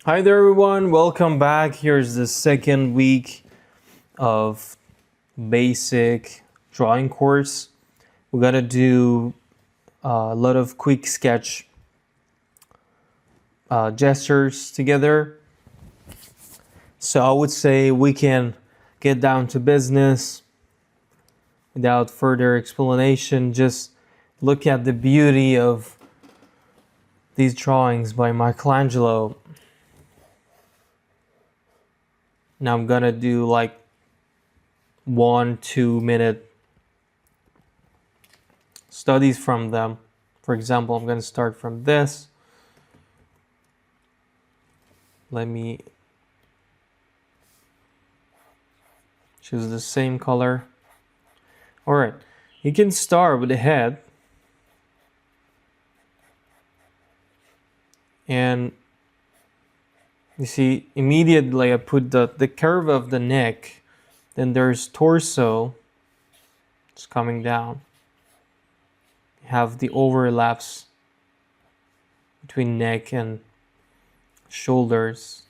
Hi there, everyone. Welcome back. Here's the second week of basic drawing course. We're gonna do a lot of quick sketch gestures together. So I would say we can get down to business without further explanation. Just look at the beauty of these drawings by Michelangelo. Now I'm gonna do like 1-2 minute studies from them. For example, I'm going to start from this. Let me choose the same color. All right, you can start with the head. And you see, immediately I put the curve of the neck. Then there's torso. It's coming down. You have the overlaps between neck and shoulders.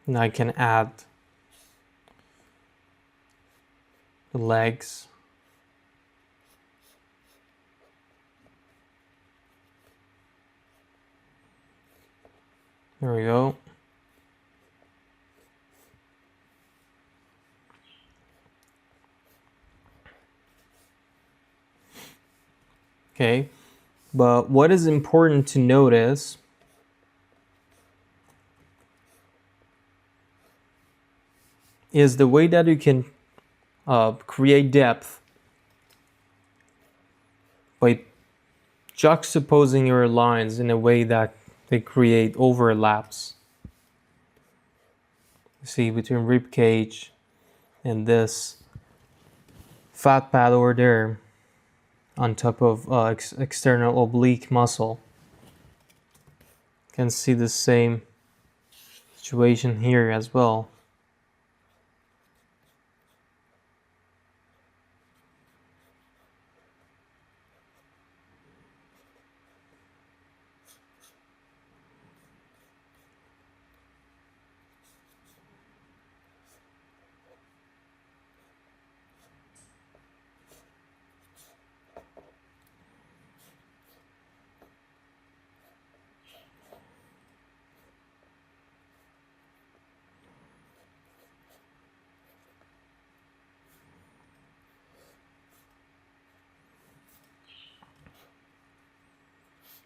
And I can add the legs. There we go. Okay, but what is important to notice is the way that you can create depth by juxtaposing your lines in a way that they create overlaps. You see, between rib cage and this fat pad over there on top of external oblique muscle. You can see the same situation here as well.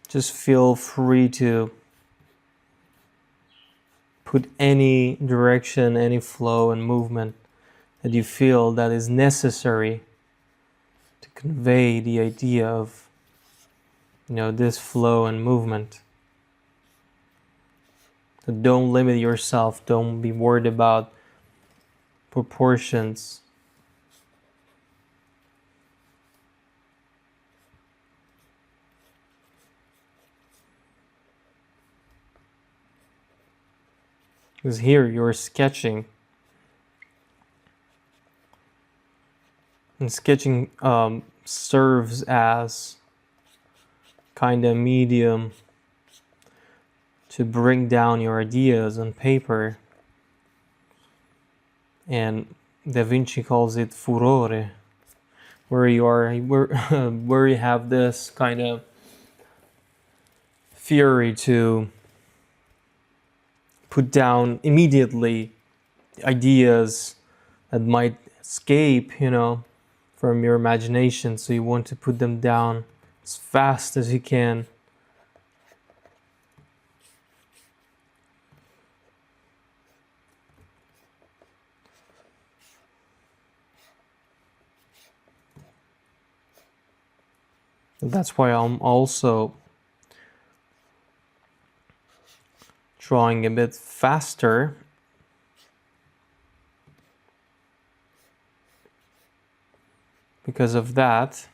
Just feel free to put any direction, any flow and movement that you feel that is necessary to convey the idea of, this flow and movement. So don't limit yourself. Don't be worried about proportions. Because here you're sketching. And sketching serves as kind of medium to bring down your ideas on paper. And Da Vinci calls it furore, where you have this kind of fury to put down immediately ideas that might escape, from your imagination. So you want to put them down as fast as you can. And that's why I'm also drawing a bit faster. Because of that.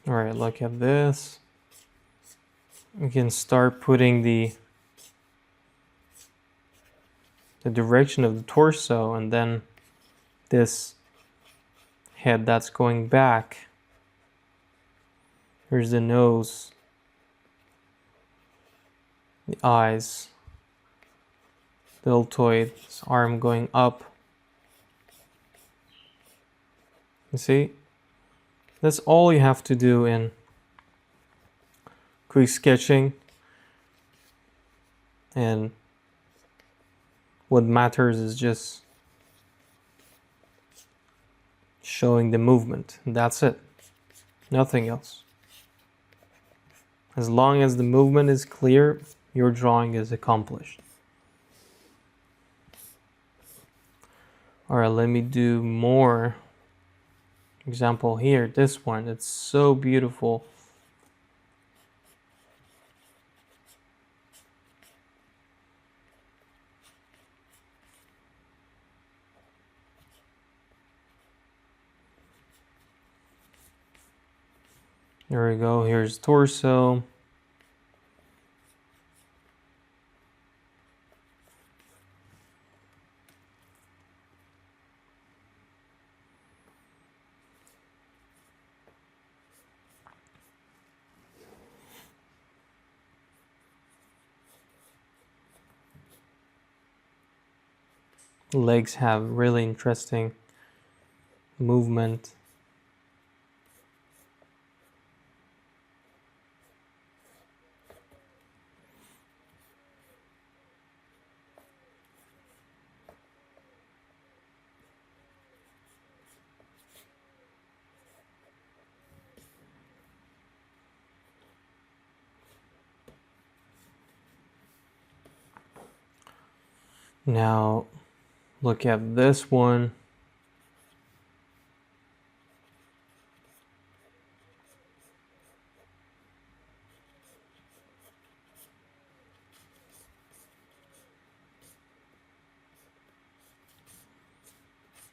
All right, look at this. We can start putting the direction of the torso, and then this head that's going back. Here's the nose, the eyes, the deltoid, this arm going up. You see? That's all you have to do in quick sketching. And what matters is just showing the movement. That's it. Nothing else. As long as the movement is clear, your drawing is accomplished. Alright, let me do more. Example here, this one, it's so beautiful. There we go, here's torso. Legs have really interesting movement. Now, look at this one.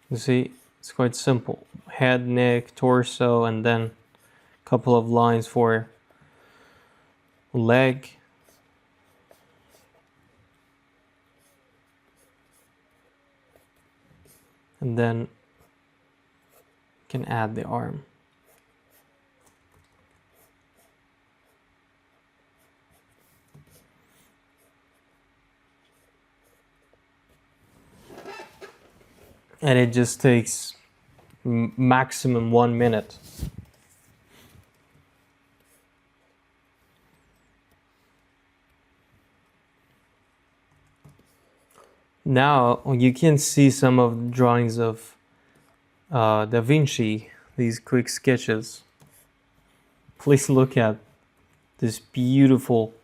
You see, it's quite simple. Head, neck, torso, and then a couple of lines for leg. And then you can add the arm. And it just takes maximum 1 minute. Now you can see some of the drawings of Da Vinci, these quick sketches. Please look at this beautiful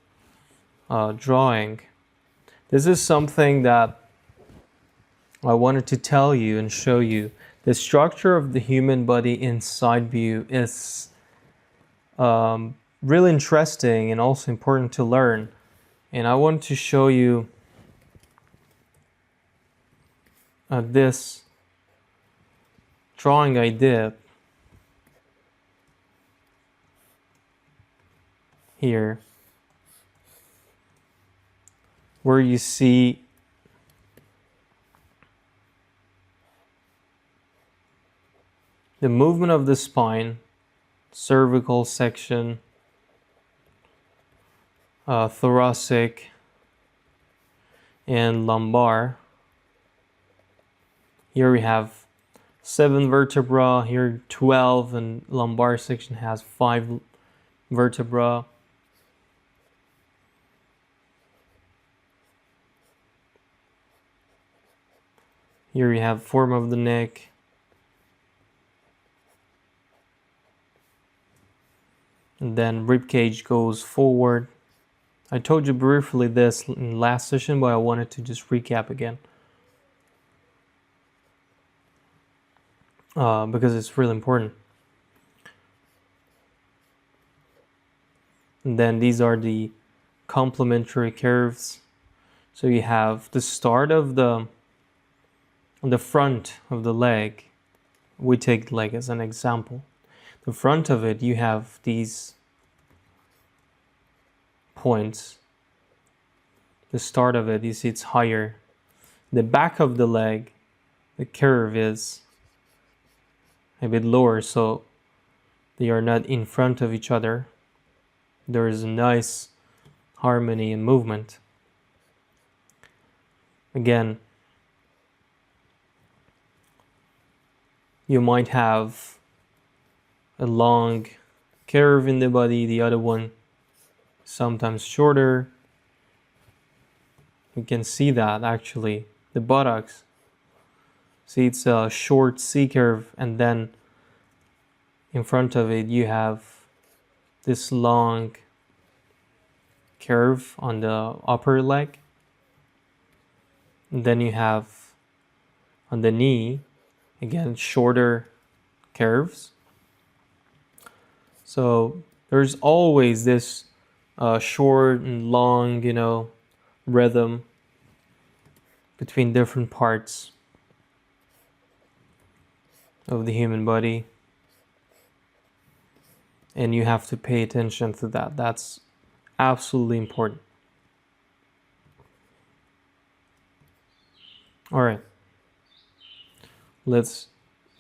drawing. This is something that I wanted to tell you and show you. The structure of the human body in side view is really interesting and also important to learn. And I want to show you this drawing I did here, where you see the movement of the spine, cervical section, thoracic, and lumbar. Here we have 7 vertebrae, here 12, and lumbar section has 5 vertebrae. Here you have form of the neck. And then rib cage goes forward. I told you briefly this in last session, but I wanted to just recap again. Because it's really important. And then these are the complementary curves. So you have the start of the front of the leg. We take the leg as an example. the front of it, you have these points. The start of it, you see it's higher. The back of the leg, the curve is a bit lower, so they are not in front of each other. There is a nice harmony and movement. Again, you might have a long curve in the body, the other one sometimes shorter. You can see that actually. The buttocks, see it's a short C curve, and then in front of it you have this long curve on the upper leg. And then you have on the knee, again, shorter curves. So there's always this short and long, rhythm between different parts of the human body. And you have to pay attention to that. That's absolutely important. All right. Let's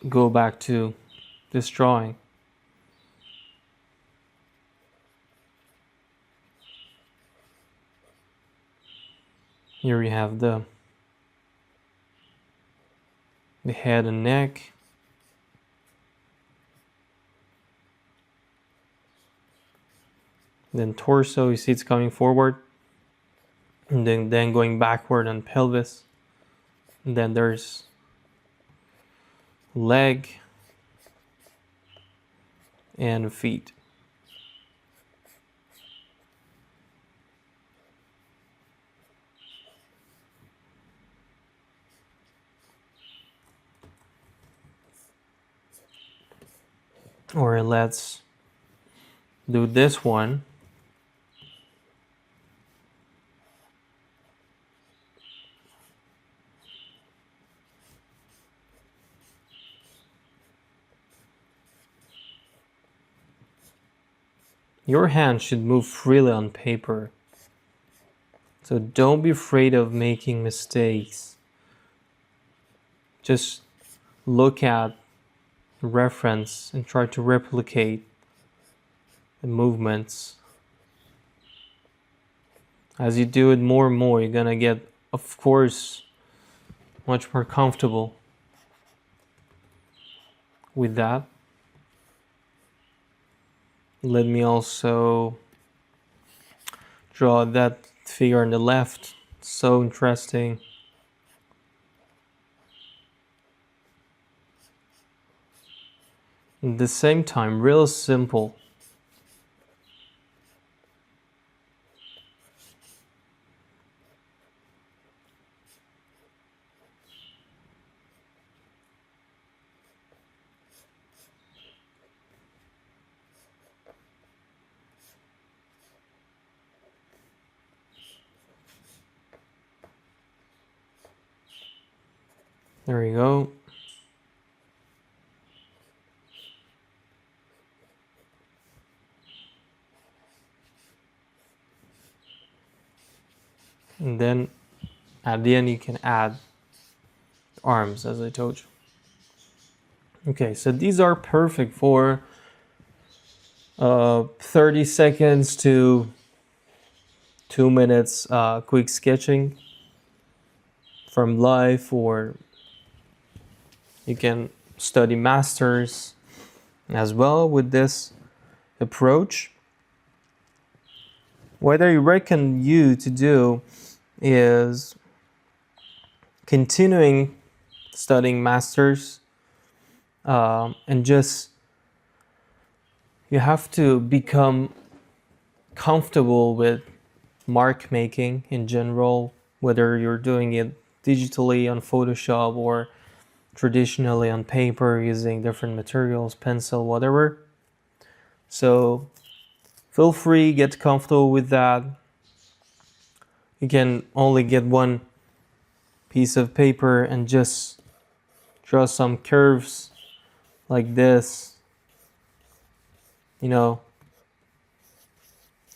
go back to this drawing. Here you have the head and neck. Then torso, you see it's coming forward. And then going backward on pelvis. And then there's leg and feet. Or let's do this one. Your hand should move freely on paper. So don't be afraid of making mistakes. Just look at the reference and try to replicate the movements. As you do it more and more, you're gonna get, of course, much more comfortable with that. Let me also draw that figure on the left. So interesting. At the same time, real simple. There you go. And then at the end you can add arms, as I told you. Okay, so these are perfect for 30 seconds to 2 minutes quick sketching from life, or you can study masters as well with this approach. What I recommend you to do is continuing studying masters, and just you have to become comfortable with mark making in general, whether you're doing it digitally on Photoshop or traditionally on paper using different materials, pencil, whatever. So feel free, get comfortable with that. You can only get one piece of paper and just draw some curves like this. you know,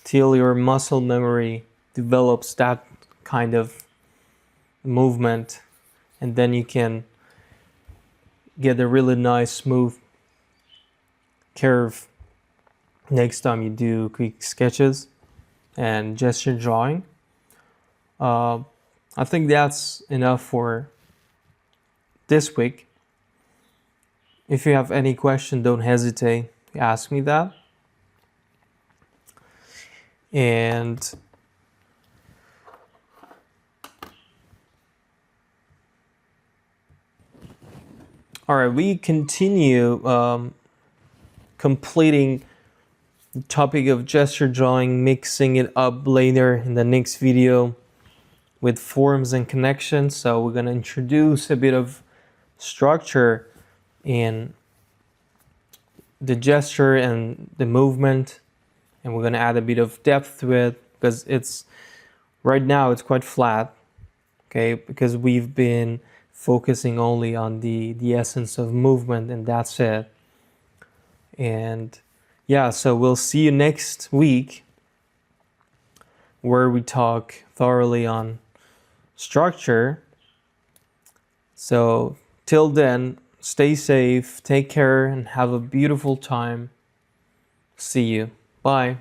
till your muscle memory develops that kind of movement, and then you can get a really nice smooth curve next time you do quick sketches and gesture drawing. I think that's enough for this week. If you have any question, don't hesitate to ask me that. And all right, we continue completing the topic of gesture drawing, mixing it up later in the next video with forms and connections. So we're going to introduce a bit of structure in the gesture and the movement, and we're going to add a bit of depth to it, because it's right now it's quite flat, okay, because we've been focusing only on the essence of movement, and that's it. And yeah, so we'll see you next week, where we talk thoroughly on structure. So till then, stay safe, take care, and have a beautiful time. See you. Bye.